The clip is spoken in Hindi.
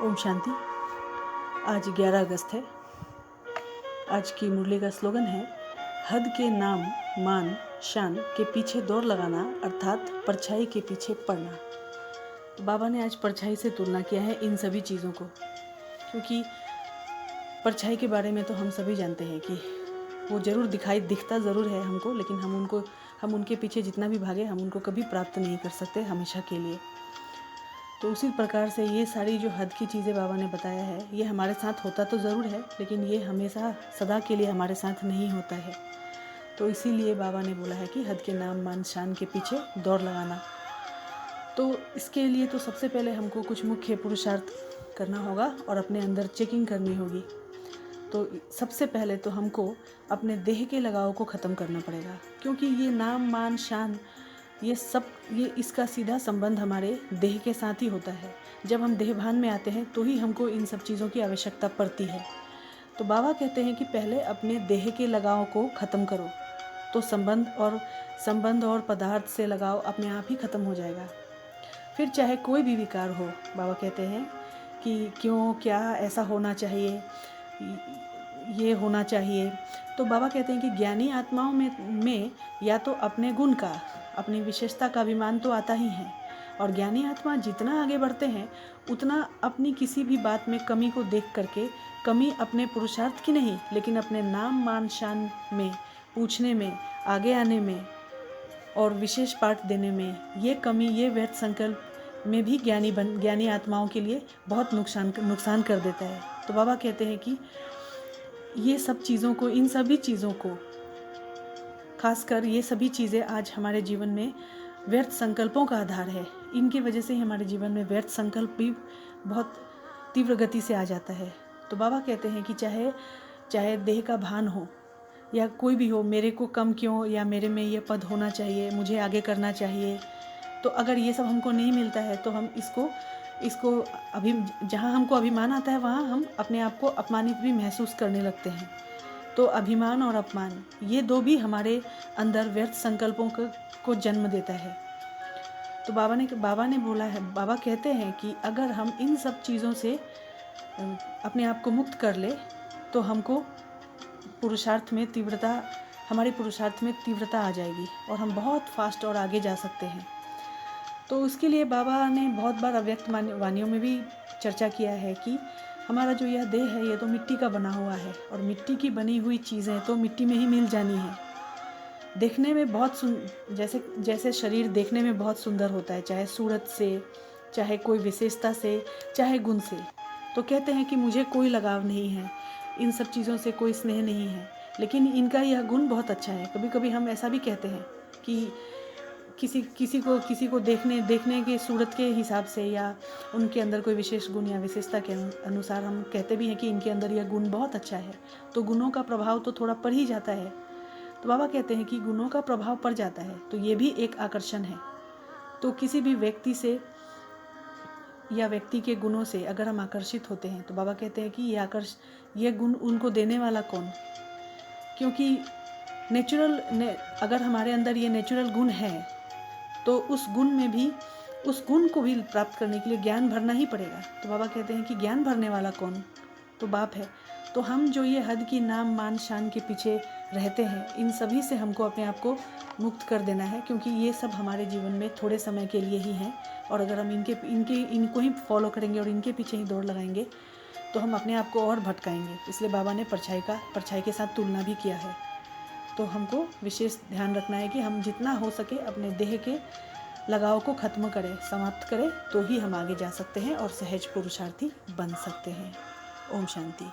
ओम शांति। आज 11 अगस्त है। आज की मुरली का स्लोगन है, हद के नाम मान शान के पीछे दौड़ लगाना, अर्थात परछाई के पीछे पड़ना। तो बाबा ने आज परछाई से तुलना किया है इन सभी चीज़ों को, क्योंकि परछाई के बारे में तो हम सभी जानते हैं कि वो ज़रूर दिखता ज़रूर है हमको, लेकिन हम उनके पीछे जितना भी भागे हम उनको कभी प्राप्त नहीं कर सकते हमेशा के लिए। तो उसी प्रकार से ये सारी जो हद की चीज़ें बाबा ने बताया है, ये हमारे साथ होता तो ज़रूर है, लेकिन ये हमेशा सदा के लिए हमारे साथ नहीं होता है। तो इसीलिए बाबा ने बोला है कि हद के नाम मान शान के पीछे दौड़ लगाना। तो इसके लिए तो सबसे पहले हमको कुछ मुख्य पुरुषार्थ करना होगा और अपने अंदर चेकिंग करनी होगी। तो सबसे पहले तो हमको अपने देह के लगाव को ख़त्म करना पड़ेगा, क्योंकि ये नाम मान शान ये इसका सीधा संबंध हमारे देह के साथ ही होता है। जब हम देहभान में आते हैं तो ही हमको इन सब चीज़ों की आवश्यकता पड़ती है। तो बाबा कहते हैं कि पहले अपने देह के लगाव को ख़त्म करो, तो संबंध और पदार्थ से लगाव अपने आप ही ख़त्म हो जाएगा। फिर चाहे कोई भी विकार हो, बाबा कहते हैं कि क्यों, क्या, ऐसा होना चाहिए, ये होना चाहिए। तो बाबा कहते हैं कि ज्ञानी आत्माओं में या तो अपने गुण का, अपनी विशेषता का अभिमान तो आता ही है, और ज्ञानी आत्मा जितना आगे बढ़ते हैं उतना अपनी किसी भी बात में कमी को देख करके, कमी अपने पुरुषार्थ की नहीं, लेकिन अपने नाम मान शान में, पूछने में, आगे आने में और विशेष पाठ देने में, ये कमी, ये व्यर्थ संकल्प में भी ज्ञानी आत्माओं के लिए बहुत नुकसान कर देता है। तो बाबा कहते हैं कि ये सब चीज़ों को, इन सभी चीज़ों को, खासकर ये सभी चीज़ें आज हमारे जीवन में व्यर्थ संकल्पों का आधार है। इनकी वजह से ही हमारे जीवन में व्यर्थ संकल्प भी बहुत तीव्र गति से आ जाता है। तो बाबा कहते हैं कि चाहे देह का भान हो या कोई भी हो, मेरे को कम क्यों, या मेरे में ये पद होना चाहिए, मुझे आगे करना चाहिए, तो अगर ये सब हमको नहीं मिलता है तो हम इसको जहाँ हमको अभिमान आता है वहाँ हम अपने आप को अपमानित भी महसूस करने लगते हैं। तो अभिमान और अपमान, ये दो भी हमारे अंदर व्यर्थ संकल्पों को जन्म देता है। तो बाबा ने बोला है, बाबा कहते हैं कि अगर हम इन सब चीज़ों से अपने आप को मुक्त कर ले तो हमको हमारे पुरुषार्थ में तीव्रता आ जाएगी और हम बहुत फास्ट और आगे जा सकते हैं। तो उसके लिए बाबा ने बहुत बार अव्यक्त वाणियों में भी चर्चा किया है कि हमारा जो यह देह है, ये तो मिट्टी का बना हुआ है, और मिट्टी की बनी हुई चीज़ें तो मिट्टी में ही मिल जानी है। देखने में जैसे शरीर देखने में बहुत सुंदर होता है, चाहे सूरत से, चाहे कोई विशेषता से, चाहे गुण से। तो कहते हैं कि मुझे कोई लगाव नहीं है, इन सब चीज़ों से कोई स्नेह नहीं है, लेकिन इनका यह गुण बहुत अच्छा है। कभी कभी हम ऐसा भी कहते हैं कि किसी को देखने के सूरत के हिसाब से, या उनके अंदर कोई विशेष गुण या विशेषता के अनुसार हम कहते भी हैं कि इनके अंदर यह गुण बहुत अच्छा है। तो गुणों का प्रभाव तो थोड़ा पड़ ही जाता है। तो बाबा कहते हैं कि गुणों का प्रभाव पड़ जाता है तो ये भी एक आकर्षण है। तो किसी भी व्यक्ति से या व्यक्ति के गुणों से अगर हम आकर्षित होते हैं तो बाबा कहते हैं कि ये गुण उनको देने वाला कौन? क्योंकि अगर हमारे अंदर ये नेचुरल गुण है तो उस गुण को भी प्राप्त करने के लिए ज्ञान भरना ही पड़ेगा। तो बाबा कहते हैं कि ज्ञान भरने वाला कौन? तो बाप है। तो हम जो ये हद की नाम मान शान के पीछे रहते हैं, इन सभी से हमको अपने आप को मुक्त कर देना है, क्योंकि ये सब हमारे जीवन में थोड़े समय के लिए ही हैं, और अगर हम इनको ही फॉलो करेंगे और इनके पीछे ही दौड़ लगाएंगे तो हम अपने आप को और भटकाएंगे। इसलिए बाबा ने परछाई के साथ तुलना भी किया है। तो हमको विशेष ध्यान रखना है कि हम जितना हो सके अपने देह के लगाव को खत्म करें, समाप्त करें, तो ही हम आगे जा सकते हैं और सहज पुरुषार्थी बन सकते हैं। ओम शांति।